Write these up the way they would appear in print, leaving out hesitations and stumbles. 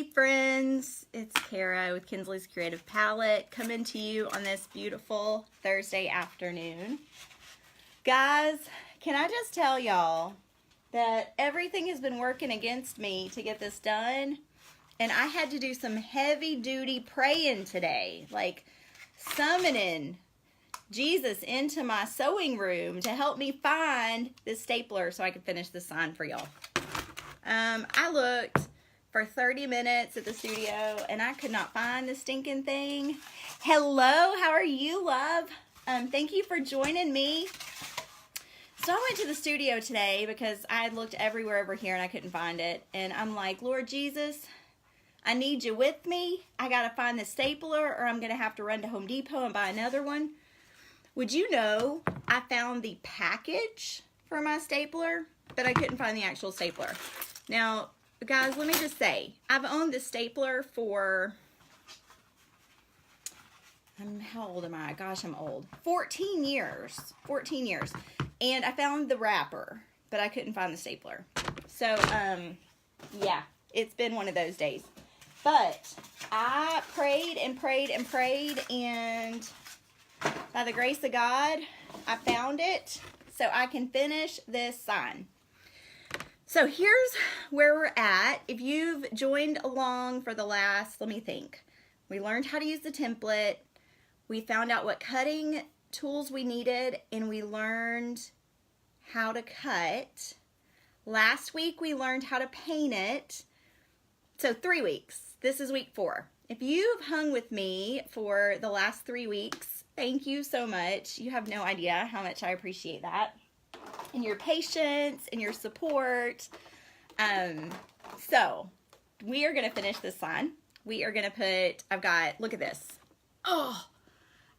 Hey friends, it's Kara with Kinsley's Creative Palette coming to you on this beautiful Thursday afternoon. Guys, can I just tell y'all that everything has been working against me to get this done, and I had to do some heavy duty praying today, like summoning Jesus into my sewing room to help me find this stapler so I could finish the sign for y'all. I looked for 30 minutes at the studio and I could not find the stinking thing. Hello, how are you, love? Thank you for joining me. So I went to the studio today because I had looked everywhere over here and I couldn't find it. And I'm like, Lord Jesus, I need you with me. I got to find the stapler or I'm going to have to run to Home Depot and buy another one. Would you know I found the package for my stapler, but I couldn't find the actual stapler. Now, guys, let me just say, I've owned this stapler for, how old am I? Gosh, I'm old. 14 years. 14 years. And I found the wrapper, but I couldn't find the stapler. So, yeah, it's been one of those days. But I prayed and prayed and prayed, and by the grace of God, I found it so I can finish this sign. So here's where we're at. If you've joined along for the last, let me think. We learned how to use the template. We found out what cutting tools we needed, and we learned how to cut. Last week we learned how to paint it. So 3 weeks. This is week 4. If you've hung with me for the last 3 weeks, thank you so much. You have no idea how much I appreciate that. And your patience and your support. So we are going to finish this sign. We are going to put, look at this. Oh,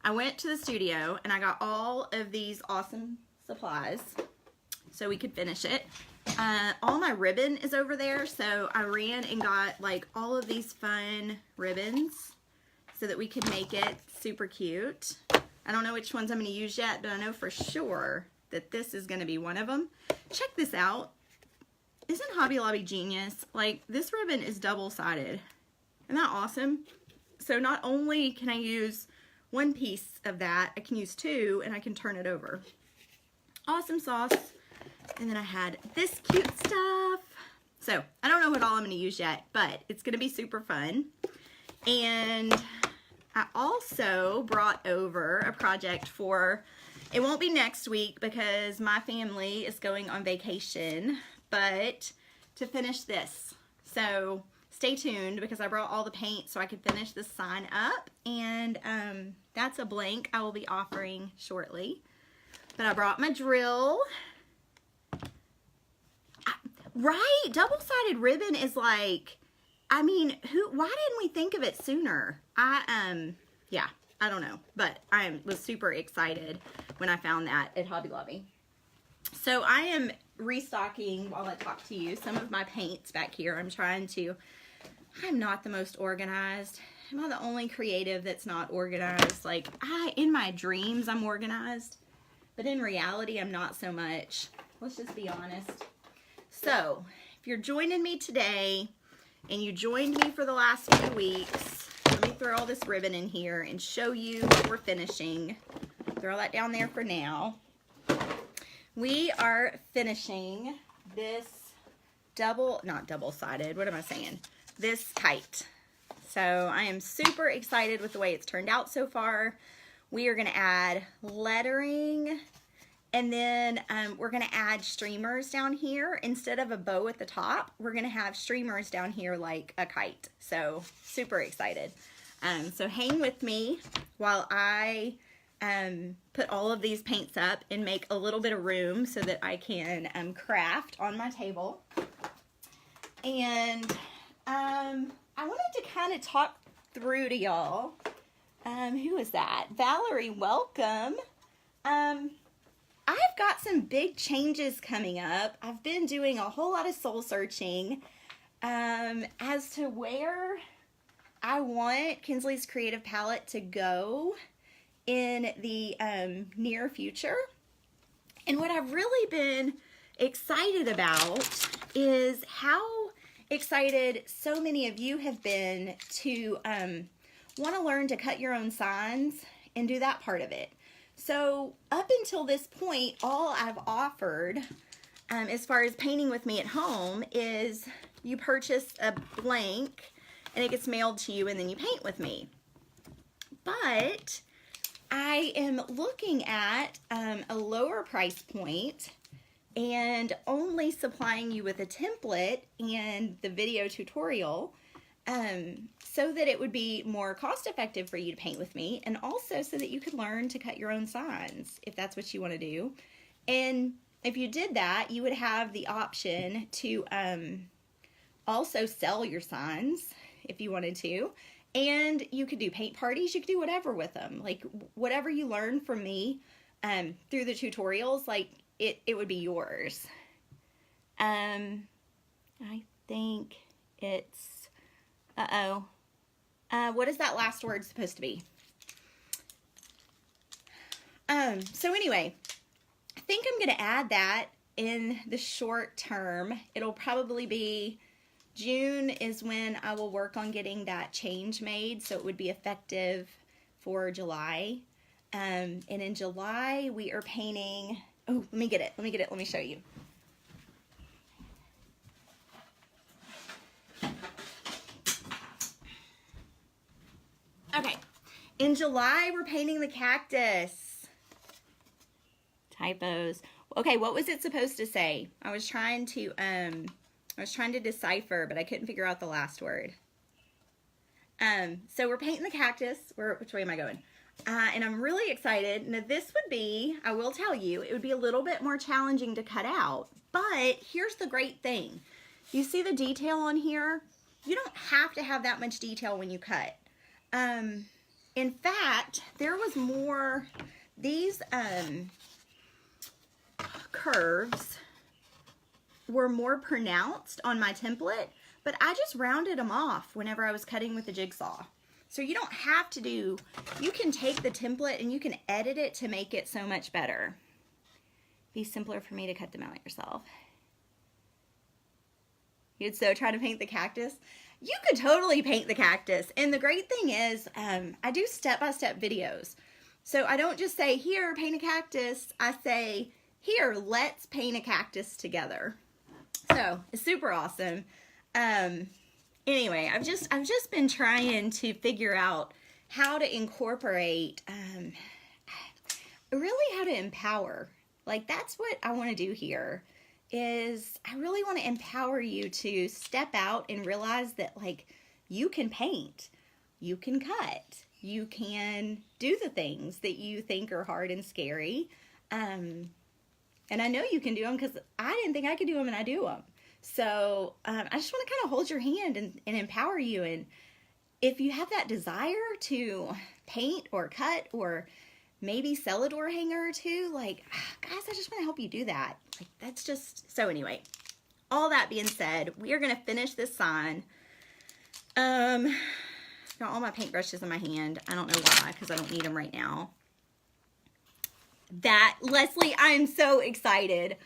I went to the studio and I got all of these awesome supplies so we could finish it. All my ribbon is over there, so I ran and got like all of these fun ribbons so that we could make it super cute. I don't know which ones I'm going to use yet, but I know for sure that this is going to be one of them. Check this out. Isn't Hobby Lobby genius? Like, this ribbon is double-sided. Isn't that awesome? So not only can I use one piece of that, I can use 2 and I can turn it over. Awesome sauce. And then I had this cute stuff. So I don't know what all I'm going to use yet, but it's going to be super fun. And I also brought over a project for, it won't be next week because my family is going on vacation, but to finish this. So stay tuned because I brought all the paint so I could finish this sign up. And that's a blank I will be offering shortly. But I brought my drill. Right, double-sided ribbon is like, I mean, why didn't we think of it sooner? Yeah, I don't know, but I was super excited when I found that at Hobby Lobby. So I am restocking, while I talk to you, some of my paints back here. I'm not the most organized. Am I the only creative that's not organized? Like, in my dreams, I'm organized, but in reality, I'm not so much. Let's just be honest. So, if you're joining me today, and you joined me for the last few weeks, let me throw all this ribbon in here and show you what we're finishing. Throw that down there for now. We are finishing this not double-sided, what am I saying? This kite. So, I am super excited with the way it's turned out so far. We are going to add lettering. And then we're going to add streamers down here. Instead of a bow at the top, we're going to have streamers down here like a kite. So, super excited. So, hang with me while I put all of these paints up and make a little bit of room so that I can craft on my table. And I wanted to kind of talk through to y'all. Who is that? Valerie, welcome. I've got some big changes coming up. I've been doing a whole lot of soul searching as to where I want Kinsley's Creative Palette to go in the near future. And what I've really been excited about is how excited so many of you have been to want to learn to cut your own signs and do that part of it. So up until this point, all I've offered as far as painting with me at home is you purchase a blank and it gets mailed to you and then you paint with me. But I am looking at a lower price point and only supplying you with a template and the video tutorial so that it would be more cost effective for you to paint with me, and also so that you could learn to cut your own signs if that's what you want to do. And if you did that, you would have the option to also sell your signs if you wanted to, and you could do paint parties. You could do whatever with them, like whatever you learn from me through the tutorials, like it would be yours. I think it's what is that last word supposed to be? So anyway, I think I'm going to add that in the short term. It'll probably be June is when I will work on getting that change made, so it would be effective for July. And in July we are painting, oh, let me get it, let me show you. Okay, in July we're painting the cactus. Typos. Okay, what was it supposed to say? I was trying to decipher, but I couldn't figure out the last word. So we're painting the cactus. Which way am I going? And I'm really excited. Now this would be, I will tell you, it would be a little bit more challenging to cut out, but here's the great thing. You see the detail on here? You don't have to have that much detail when you cut. In fact, there was more, these curves were more pronounced on my template, but I just rounded them off whenever I was cutting with the jigsaw. So you don't have to do, you can take the template and you can edit it to make it so much better. Be simpler for me to cut them out yourself. You'd so try to paint the cactus. You could totally paint the cactus. And the great thing is, I do step-by-step videos. So I don't just say, here, paint a cactus. I say, here, let's paint a cactus together. So it's super awesome. Anyway, I've just been trying to figure out how to incorporate, really how to empower. Like, that's what I want to do here. Is I really want to empower you to step out and realize that, like, you can paint, you can cut, you can do the things that you think are hard and scary. And I know you can do them because I didn't think I could do them, and I do them. So I just want to kind of hold your hand and empower you. And if you have that desire to paint or cut or maybe sell a door hanger or two, like, guys, I just want to help you do that. Like, that's just, so anyway, all that being said, we are going to finish this sign. Got all my paintbrushes in my hand. I don't know why, because I don't need them right now. That, Leslie, I'm so excited.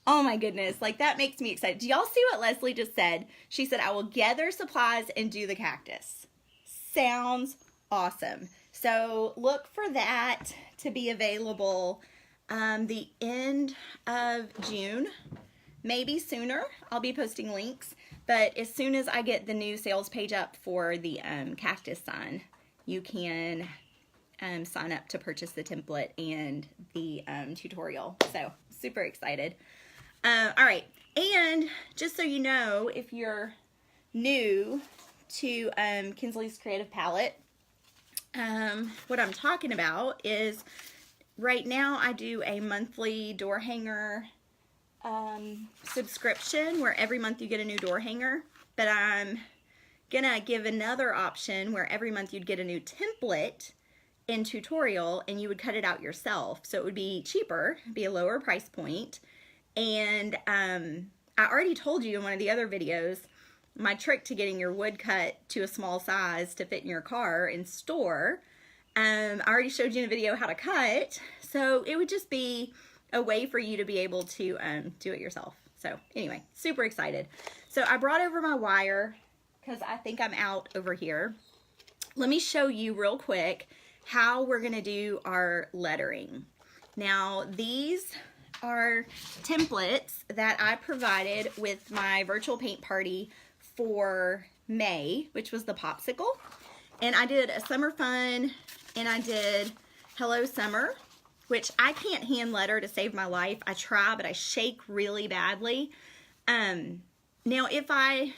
Oh my goodness, like, that makes me excited. Do y'all see what Leslie just said? She said, I will gather supplies and do the cactus. Sounds awesome. So look for that to be available the end of June, maybe sooner. I'll be posting links, but as soon as I get the new sales page up for the cactus sign, you can sign up to purchase the template and the tutorial. So super excited. All right, and just so you know, if you're new to Kinsley's Creative Palette, what I'm talking about is right now I do a monthly door hanger subscription where every month you get a new door hanger, but I'm gonna give another option where every month you'd get a new template and tutorial and you would cut it out yourself. So it would be cheaper, be a lower price point. And I already told you in one of the other videos my trick to getting your wood cut to a small size to fit in your car and store. I already showed you in a video how to cut, so it would just be a way for you to be able to do it yourself. So anyway, super excited. So I brought over my wire because I think I'm out over here. Let me show you real quick how we're gonna do our lettering. Now these are templates that I provided with my virtual paint party for May, which was the popsicle. And I did a summer fun and I did Hello Summer, which I can't hand letter to save my life. I try, but I shake really badly. Now if I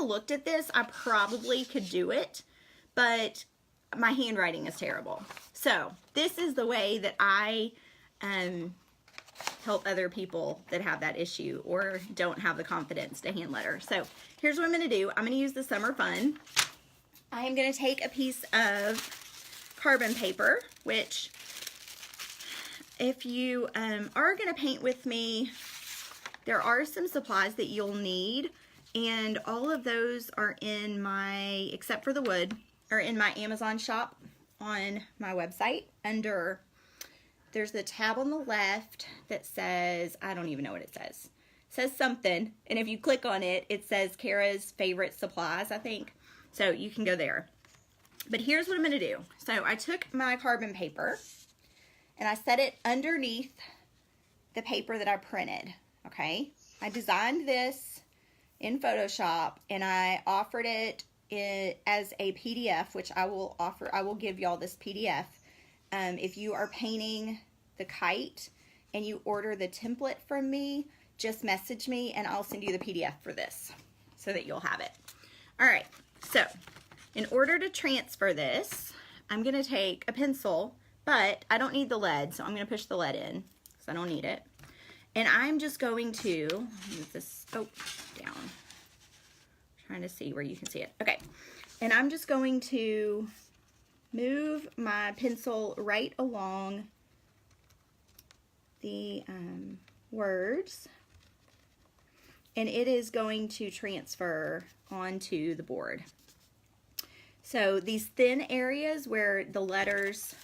looked at this, I probably could do it, but my handwriting is terrible. So this is the way that I help other people that have that issue or don't have the confidence to hand letter. So here's what I'm going to do. I'm going to use the Summer Fun. I am going to take a piece of carbon paper, which if you are going to paint with me, there are some supplies that you'll need, and all of those are in my, except for the wood, are in my Amazon shop on my website. There's the tab on the left that says, I don't even know what it says. It says something, and if you click on it, it says Kara's favorite supplies, I think. So you can go there. But here's what I'm going to do. So I took my carbon paper and I set it underneath the paper that I printed. Okay, I designed this in Photoshop and I offered it as a PDF, which I will give y'all this PDF. If you are painting the kite and you order the template from me, just message me and I'll send you the PDF for this so that you'll have it. All right, so in order to transfer this, I'm going to take a pencil, but I don't need the lead, so I'm going to push the lead in because I don't need it. And I'm just going to move this down. Trying to see where you can see it. Okay, and I'm just going to move my pencil right along the words, and it is going to transfer onto the board. So these thin areas where the letters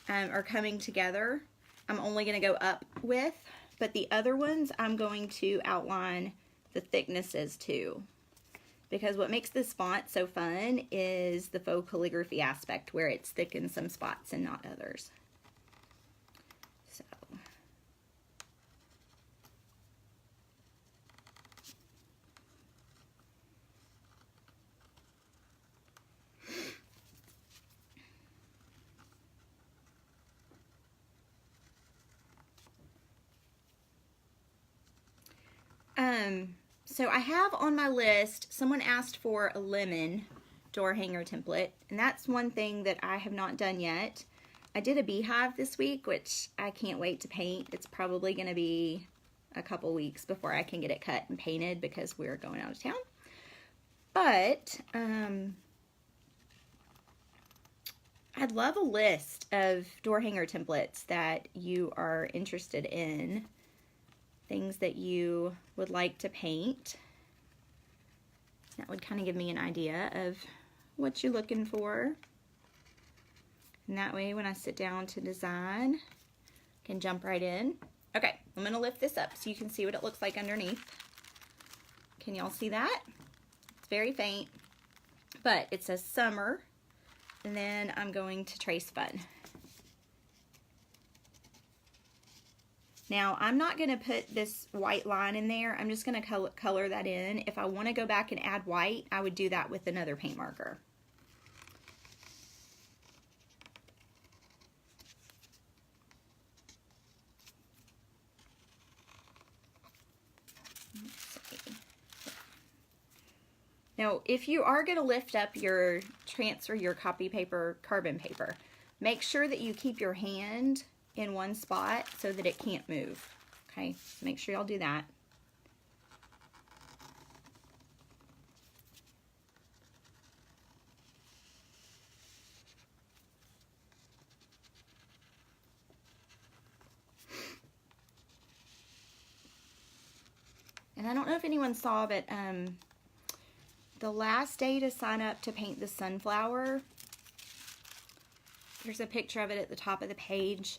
are coming together, I'm only going to go up with, but the other ones I'm going to outline the thicknesses too. Because what makes this font so fun is the faux calligraphy aspect, where it's thick in some spots and not others. So. So I have on my list, someone asked for a lemon door hanger template, and that's one thing that I have not done yet. I did a beehive this week, which I can't wait to paint. It's probably going to be a couple weeks before I can get it cut and painted because we're going out of town. But I'd love a list of door hanger templates that you are interested in. Things that you would like to paint. That would kind of give me an idea of what you're looking for. And that way when I sit down to design, I can jump right in. Okay, I'm going to lift this up so you can see what it looks like underneath. Can y'all see that? It's very faint, but it says summer, and then I'm going to trace fun. Now, I'm not going to put this white line in there. I'm just going to color that in. If I want to go back and add white, I would do that with another paint marker. Let's see. Now, if you are going to lift up your transfer, your copy paper, carbon paper, make sure that you keep your hand in one spot so that it can't move. Okay, so make sure y'all do that. And I don't know if anyone saw, but the last day to sign up to paint the sunflower, there's a picture of it at the top of the page.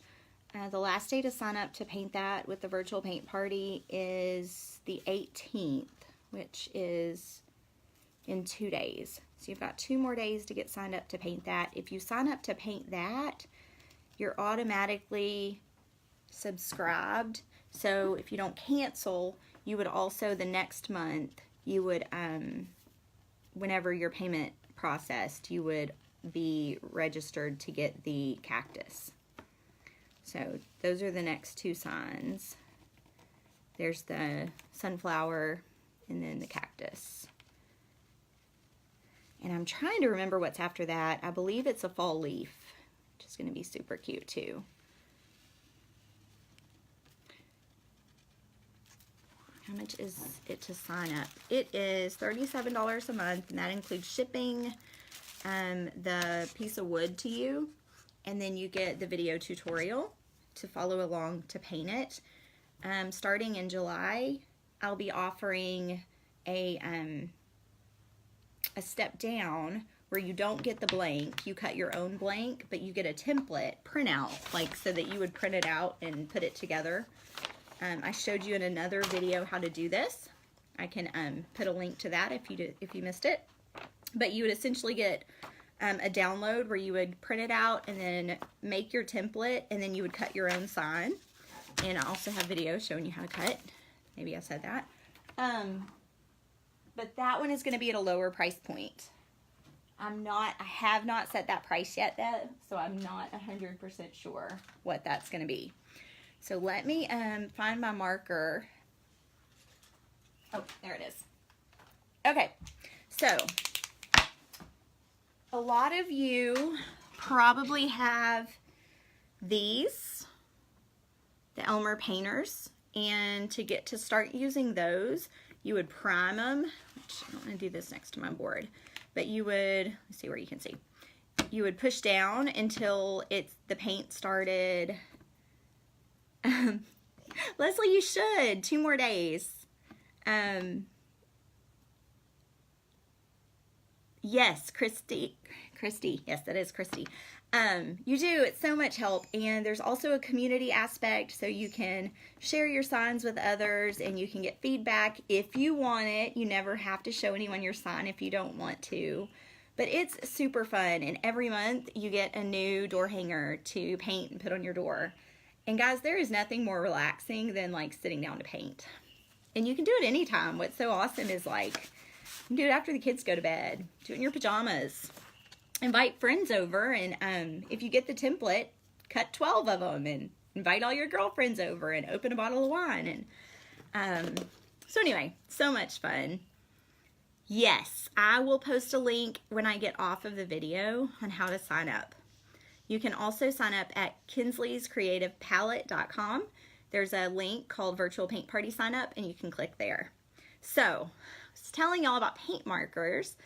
The last day to sign up to paint that with the virtual paint party is the 18th, which is in 2 days. So you've got 2 more days to get signed up to paint that. If you sign up to paint that, you're automatically subscribed. So if you don't cancel, you would also the next month, you would, whenever your payment processed, you would be registered to get the cactus. So those are the next 2 signs. There's the sunflower and then the cactus. And I'm trying to remember what's after that. I believe it's a fall leaf, which is going to be super cute too. How much is it to sign up? It is $37 a month, and that includes shipping, the piece of wood to you, and then you get the video tutorial to follow along to paint it. Starting in July, I'll be offering a step down where you don't get the blank. You cut your own blank, but you get a template printout, like so that you would print it out and put it together. I showed you in another video how to do this. I can put a link to that if you missed it. But you would essentially get a download where you would print it out and then make your template, and then you would cut your own sign. And I also have videos showing you how to cut. Maybe I said that. But that one is going to be at a lower price point. I have not set that price yet, though, so I'm not 100% sure what that's going to be. So let me find my marker. Oh, there it is. Okay, so a lot of you probably have these, the Elmer painters, and to get to start using those, you would prime them, which I don't want to do this next to my board, but you would, let's see where you can see, you would push down until the paint started. Leslie, you should. 2 more days. Yes, Christy, yes, that is Christy. You do, it's so much help, and there's also a community aspect, so you can share your signs with others, and you can get feedback if you want it. You never have to show anyone your sign if you don't want to, but it's super fun, and every month you get a new door hanger to paint and put on your door. And guys, there is nothing more relaxing than like sitting down to paint, and you can do it anytime. What's so awesome is like, you can do it after the kids go to bed, do it in your pajamas. Invite friends over, and if you get the template, cut 12 of them and invite all your girlfriends over and open a bottle of wine. And so anyway, so much fun. Yes, I will post a link when I get off of the video on how to sign up. You can also sign up at kinsley'screativepalette.com. There's a link called Virtual Paint Party Sign Up, and you can click there. So, I was telling y'all about paint markers.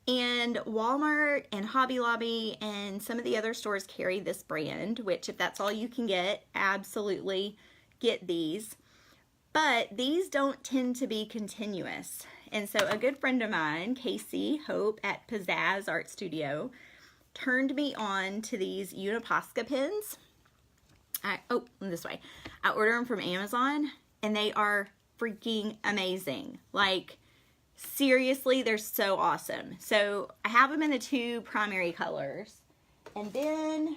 And Walmart and Hobby Lobby and some of the other stores carry this brand, which if that's all you can get, absolutely get these. But these don't tend to be continuous. And so a good friend of mine, Casey Hope at Pizzazz Art Studio, turned me on to these Uniposca pens. This way. I order them from Amazon, and they are freaking amazing. Like, seriously, they're so awesome. So I have them in the 2 primary colors, and then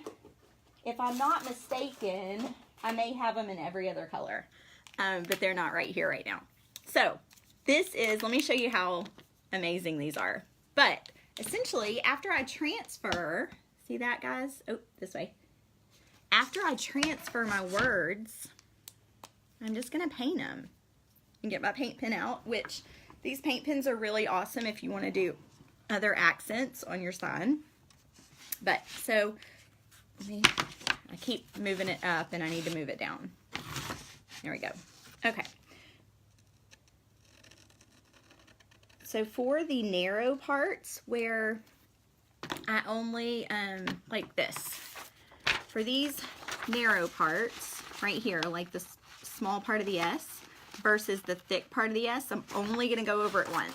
if I'm not mistaken, I may have them in every other color, but they're not right here right now. So this is, let me show you how amazing these are. But essentially, after I transfer, see that, guys? Oh, this way. After I transfer my words, I'm just gonna paint them and get my paint pen out, which these paint pens are really awesome if you want to do other accents on your sign. But, so, I keep moving it up and I need to move it down. There we go. Okay. So for the narrow parts where I only, like this, for these narrow parts right here, like this small part of the S, versus the thick part of the S, I'm only going to go over it once.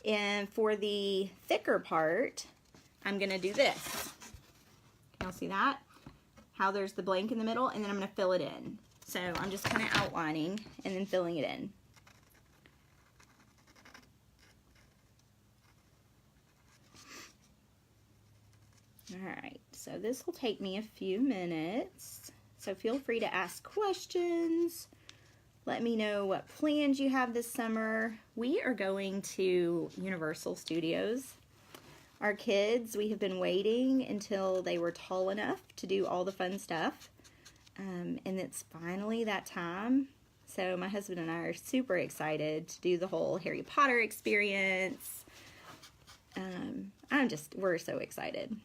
And for the thicker part, I'm going to do this. Can y'all see that? how there's the blank in the middle, and then I'm going to fill it in. So I'm just kind of outlining and then filling it in. Alright, so this will take me a few minutes. So feel free to ask questions. Let me know what plans you have this summer. We are going to Universal Studios. Our kids, we have been waiting until they were tall enough to do all the fun stuff. And it's finally that time. So my husband and I are super excited to do the whole Harry Potter experience. We're so excited.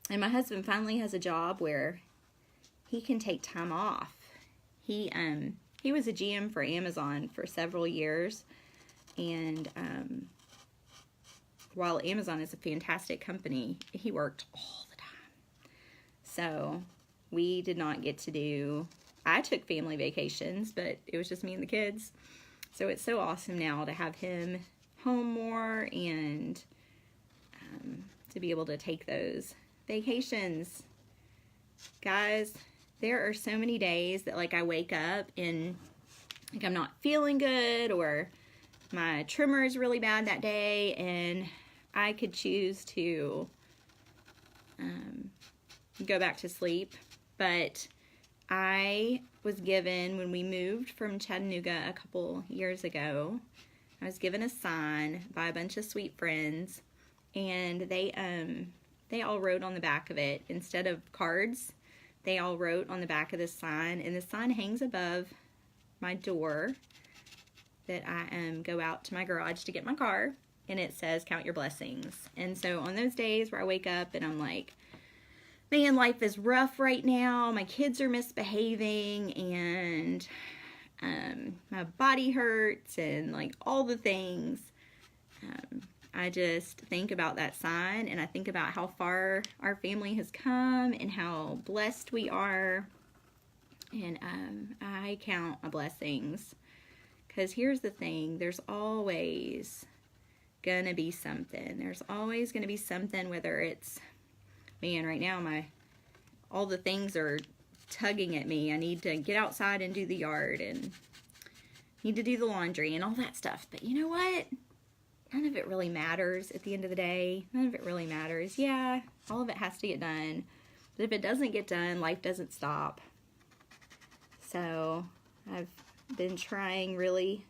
And my husband finally has a job where he can take time off. He was a GM for Amazon for several years, and while Amazon is a fantastic company, he worked all the time. So we did not get to do, I took family vacations, but it was just me and the kids. So it's so awesome now to have him home more and to be able to take those vacations. Guys, there are so many days that like I wake up and like I'm not feeling good, or my tremor is really bad that day, and I could choose to go back to sleep. But I was given, when we moved from Chattanooga a couple years ago, I was given a sign by a bunch of sweet friends, and they all wrote on the back of it, instead of cards, they all wrote on the back of this sign, and the sign hangs above my door that I go out to my garage to get my car, and it says, "Count your blessings." And so on those days where I wake up and I'm like, man, life is rough right now, my kids are misbehaving, and my body hurts, and like all the things, I just think about that sign, and I think about how far our family has come and how blessed we are. And I count my blessings, because here's the thing, there's always gonna be something. There's always gonna be something, whether it's, man, right now all the things are tugging at me. I need to get outside and do the yard, and need to do the laundry and all that stuff. But you know what? None of it really matters at the end of the day. None of it really matters. Yeah, all of it has to get done. But if it doesn't get done, life doesn't stop. So I've been trying really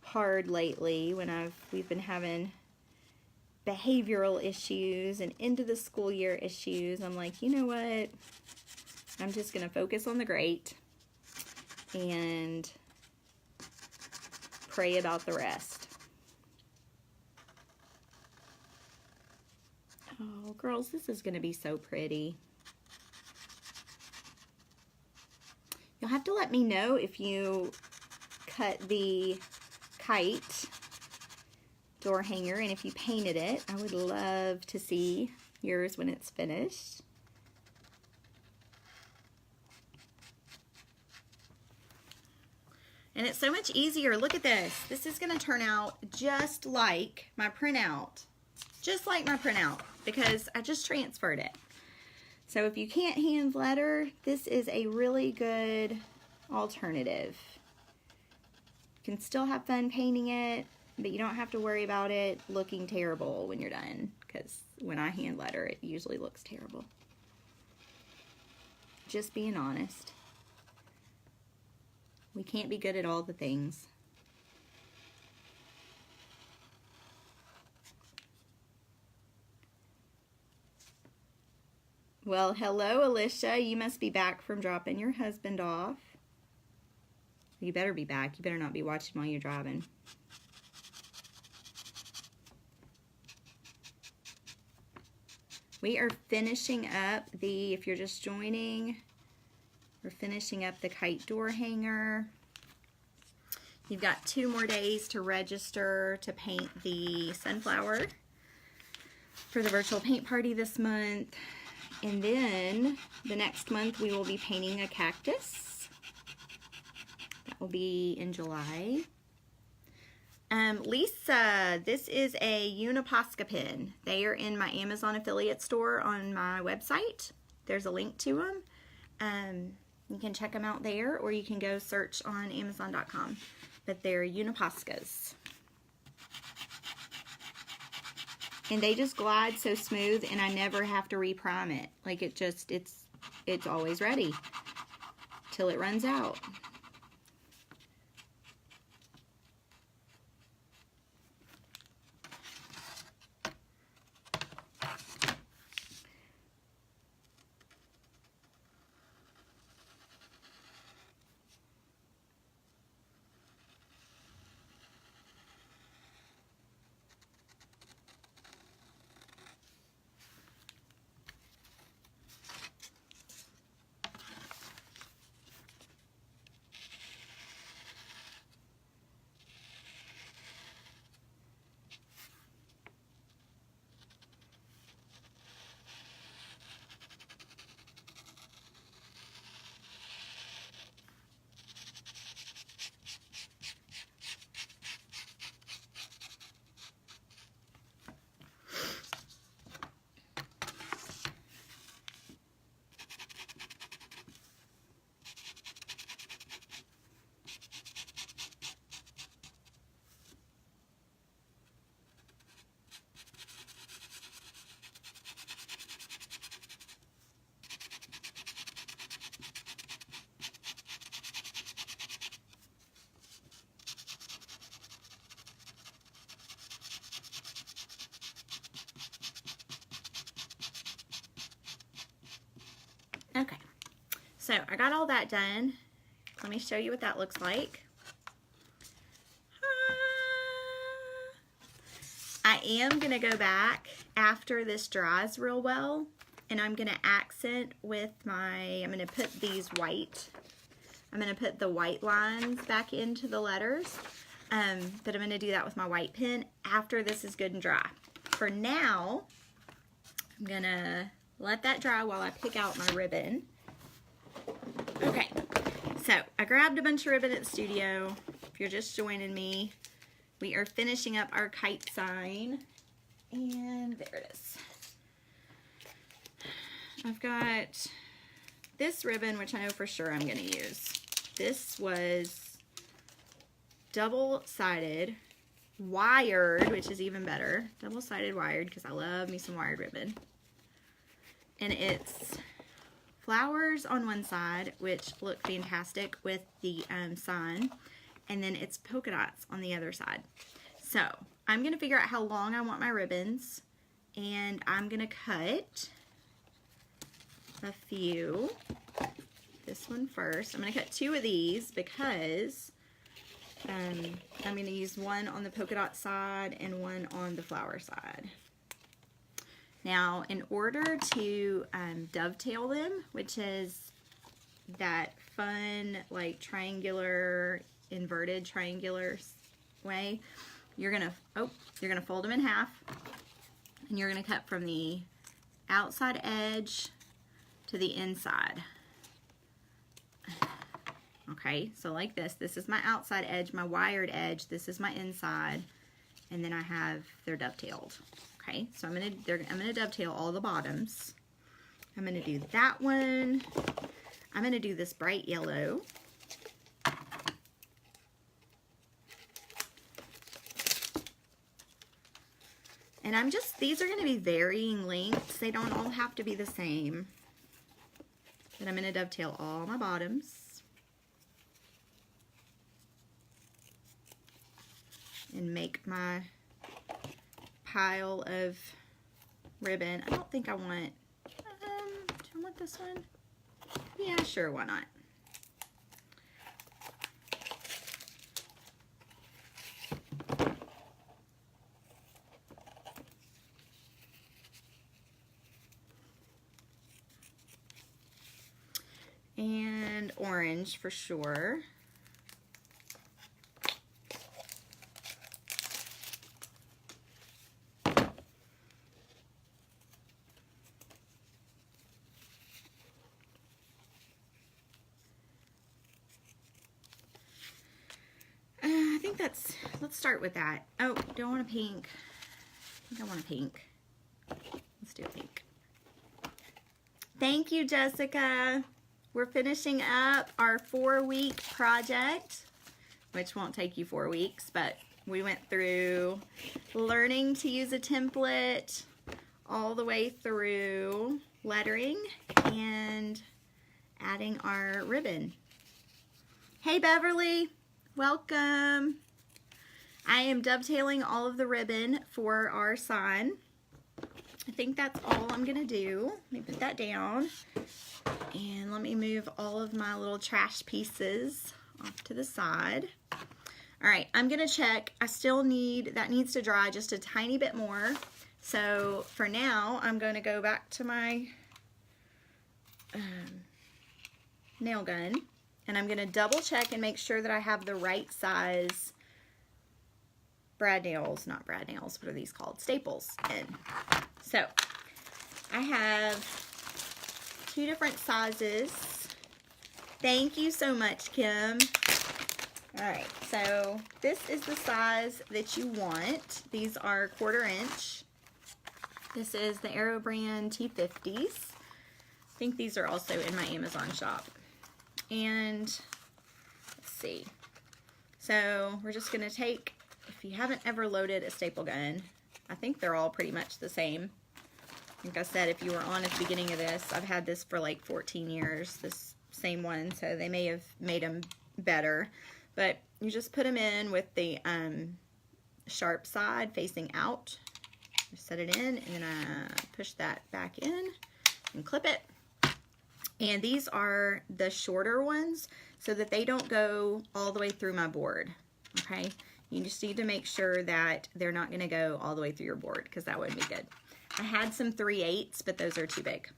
hard lately when we've been having behavioral issues and end of the school year issues. I'm like, you know what? I'm just going to focus on the great and pray about the rest. Oh, girls, this is going to be so pretty. You'll have to let me know if you cut the kite door hanger and if you painted it. I would love to see yours when it's finished. And it's so much easier. Look at this. This is going to turn out just like my printout. Just like my printout, because I just transferred it. So if you can't hand letter, this is a really good alternative. You can still have fun painting it, but you don't have to worry about it looking terrible when you're done, because when I hand letter, it usually looks terrible. Just being honest. We can't be good at all the things. Well, hello, Alicia. You must be back from dropping your husband off. You better be back. You better not be watching while you're driving. We are finishing up if you're just joining, we're finishing up the kite door hanger. You've got 2 more days to register to paint the sunflower for the virtual paint party this month. And then the next month we will be painting a cactus. That will be in July. Lisa, this is a Uniposca pin. They are in my Amazon affiliate store on my website. There's a link to them. You can check them out there, or you can go search on Amazon.com. But they're Uniposcas. And they just glide so smooth, and I never have to reprime it. Like it's always ready till it runs out. Okay, so I got all that done. Let me show you what that looks like. I am going to go back after this dries real well, and I'm going to accent with I'm going to put I'm going to put the white lines back into the letters, but I'm going to do that with my white pen after this is good and dry. For now, I'm going to let that dry while I pick out my ribbon. Okay, so I grabbed a bunch of ribbon at the studio. If you're just joining me, we are finishing up our kite sign, and there it is. I've got this ribbon, which I know for sure I'm going to use. This was double-sided wired, which is even better. Double-sided wired, because I love me some wired ribbon. And it's flowers on one side, which look fantastic with the sun, and then it's polka dots on the other side. So I'm going to figure out how long I want my ribbons, and I'm going to cut a few. This one first. I'm going to cut 2 of these because I'm going to use one on the polka dot side and one on the flower side. Now, in order to dovetail them, which is that fun, like triangular, inverted triangular way, you're gonna fold them in half, and you're gonna cut from the outside edge to the inside. Okay, so like this. This is my outside edge, my wired edge. This is my inside, and then they're dovetailed. Okay, so I'm gonna dovetail all the bottoms. I'm gonna do that one. I'm gonna do this bright yellow. And these are gonna be varying lengths. They don't all have to be the same. But I'm gonna dovetail all my bottoms and make my pile of ribbon. I don't think I want, do I want this one? Yeah, sure, why not? And orange for sure. I think let's start with that. Oh, do I want a pink? I think I want a pink. Let's do a pink. Thank you, Jessica. we're finishing up our 4-week project, which won't take you 4 weeks, but we went through learning to use a template all the way through lettering and adding our ribbon. Hey Beverly, welcome. I am dovetailing all of the ribbon for our sign. I think that's all I'm gonna do. Let me put that down and let me move all of my little trash pieces off to the side. All right, I'm gonna check. I still need, that needs to dry just a tiny bit more. So for now, I'm gonna go back to my nail gun and I'm gonna double check and make sure that I have the right size brad nails, not brad nails, what are these called? Staples in. So I have 2 different sizes. Thank you so much, Kim. All right, so this is the size that you want. These are 1/4 inch. This is the Aero brand T50s. I think these are also in my Amazon shop. And let's see. So we're just gonna take, if you haven't ever loaded a staple gun, I think they're all pretty much the same. Like I said, if you were on at the beginning of this, I've had this for like 14 years, this same one, so they may have made them better. But you just put them in with the sharp side facing out. Just set it in and then push that back in and clip it. And these are the shorter ones so that they don't go all the way through my board, okay? You just need to make sure that they're not gonna go all the way through your board because that wouldn't be good. I had some 3/8, but those are too big.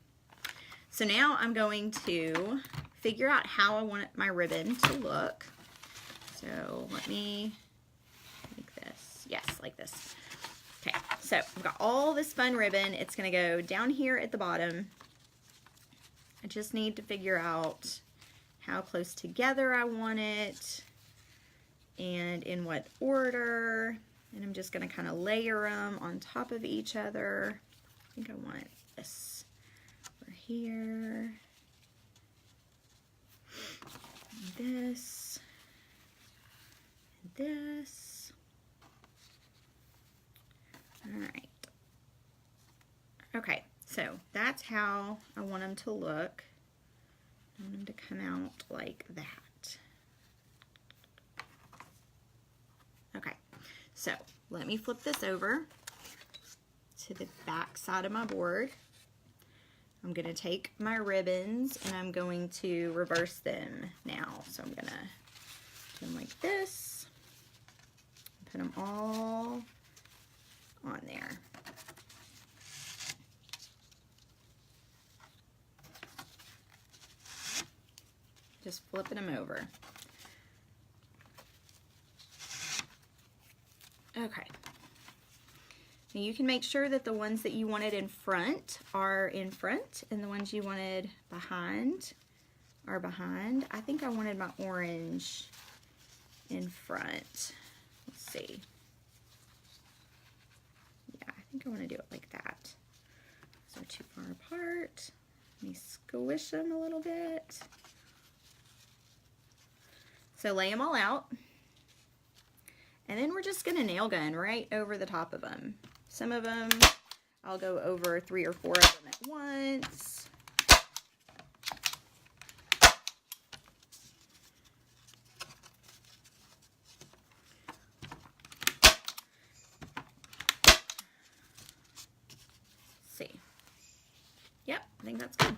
So now I'm going to figure out how I want my ribbon to look. So let me make this, yes, like this. Okay, so I've got all this fun ribbon. It's gonna go down here at the bottom. I just need to figure out how close together I want it and in what order. And I'm just gonna kind of layer them on top of each other. I think I want this over here. And this. And this. All right. Okay, so that's how I want them to look. I want them to come out like that. Okay, so let me flip this over to the back side of my board. I'm going to take my ribbons and I'm going to reverse them now. So I'm going to do them like this, put them all on there. Just flipping them over. Okay. Now you can make sure that the ones that you wanted in front are in front and the ones you wanted behind are behind. I think I wanted my orange in front. Let's see. Yeah, I think I want to do it like that. So too far apart. Let me squish them a little bit. So lay them all out. And then we're just going to nail gun right over the top of them. Some of them, I'll go over 3 or 4 of them at once. See. Yep, I think that's good.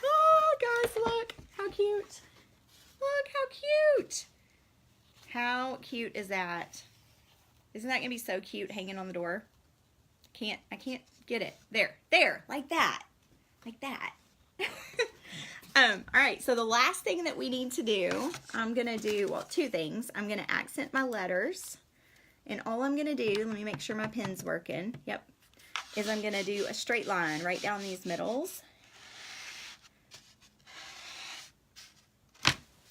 Oh, guys, look how cute. Look how cute. How cute is that? Isn't that gonna be so cute hanging on the door? I can't get it. There, like that. Like that. All right, so the last thing that we need to do, I'm gonna do, well, 2 things. I'm gonna accent my letters, and all I'm gonna do, let me make sure my pen's working. Yep. Is I'm gonna do a straight line right down these middles.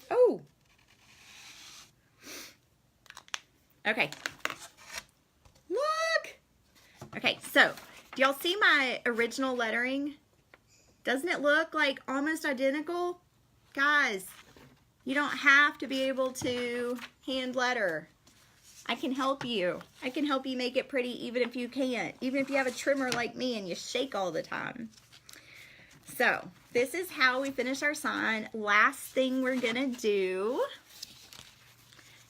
Oh. Okay. Look. Okay, so do y'all see my original lettering? Doesn't it look like almost identical? Guys, you don't have to be able to hand letter. I can help you. I can help you make it pretty even if you can't. Even if you have a trimmer like me and you shake all the time. So, this is how we finish our sign. Last thing we're gonna do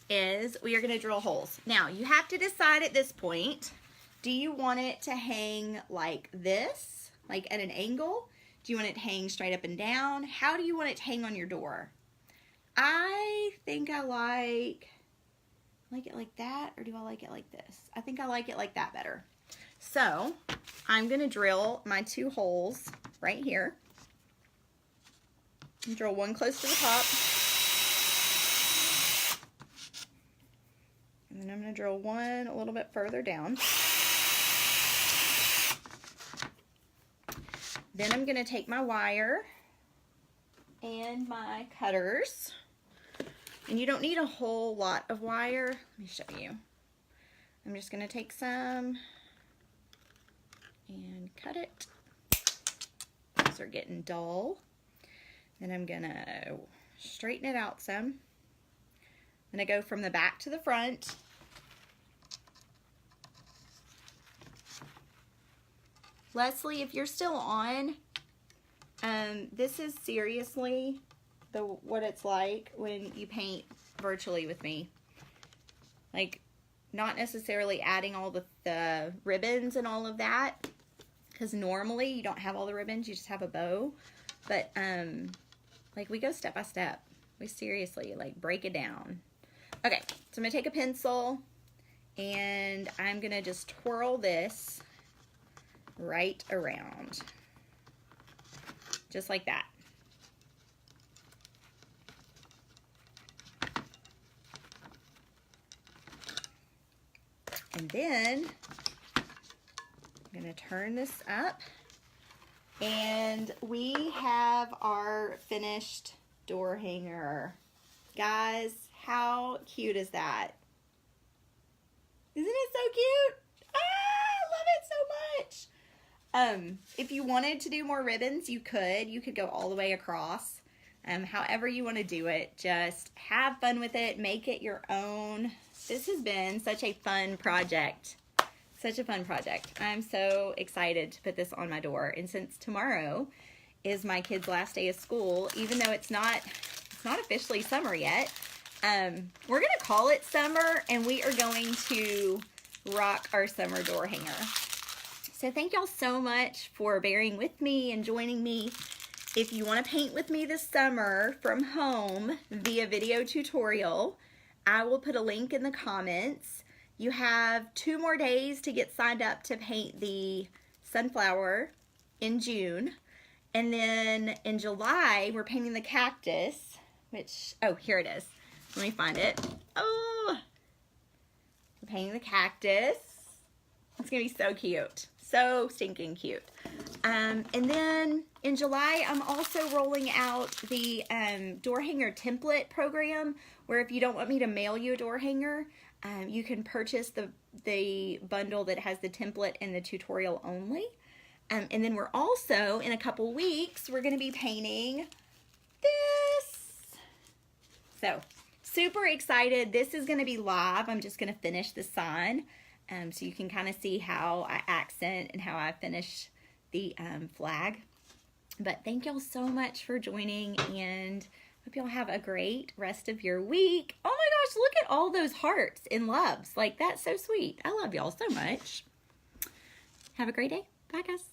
is we are gonna drill holes. Now, you have to decide at this point, do you want it to hang like this, like at an angle? Do you want it to hang straight up and down? How do you want it to hang on your door? I think I like it like that, or do I like it like this? I think I like it like that better. So I'm gonna drill my 2 holes right here. Drill one close to the top. And then I'm gonna drill one a little bit further down. Then I'm gonna take my wire and my cutters. And you don't need a whole lot of wire. Let me show you. I'm just gonna take some and cut it. These are getting dull. Then I'm gonna straighten it out some. I'm gonna go from the back to the front. Leslie, if you're still on, this is seriously what it's like when you paint virtually with me. Like, not necessarily adding all the ribbons and all of that, because normally you don't have all the ribbons, you just have a bow. But like, we go step by step. We seriously like break it down. Okay, so I'm gonna take a pencil and I'm gonna just twirl this right around, just like that. And then I'm gonna turn this up, and we have our finished door hanger. Guys, how cute is that? Isn't it so cute? Ah, I love it so much. If you wanted to do more ribbons, you could go all the way across. However you want to do it, just have fun with it, make it your own. This has been such a fun project. Such a fun project. I'm so excited to put this on my door. And since tomorrow is my kid's last day of school, even though it's not officially summer yet, we're gonna call it summer, and we are going to rock our summer door hanger. So thank y'all so much for bearing with me and joining me. If you want to paint with me this summer from home via video tutorial, I will put a link in the comments. You have 2 more days to get signed up to paint the sunflower in June. And then in July, we're painting the cactus, which, oh, here it is. Let me find it. Oh, we're painting the cactus. It's gonna be so cute. So stinking cute. And then in July, I'm also rolling out the door hanger template program, where if you don't want me to mail you a door hanger, you can purchase the bundle that has the template and the tutorial only. And then we're also, in a couple weeks, we're gonna be painting this. So, super excited. This is gonna be live. I'm just gonna finish the sign. So you can kind of see how I accent and how I finish the flag. But thank y'all so much for joining, and hope y'all have a great rest of your week. Oh my gosh, look at all those hearts and loves. Like, that's so sweet. I love y'all so much. Have a great day. Bye, guys.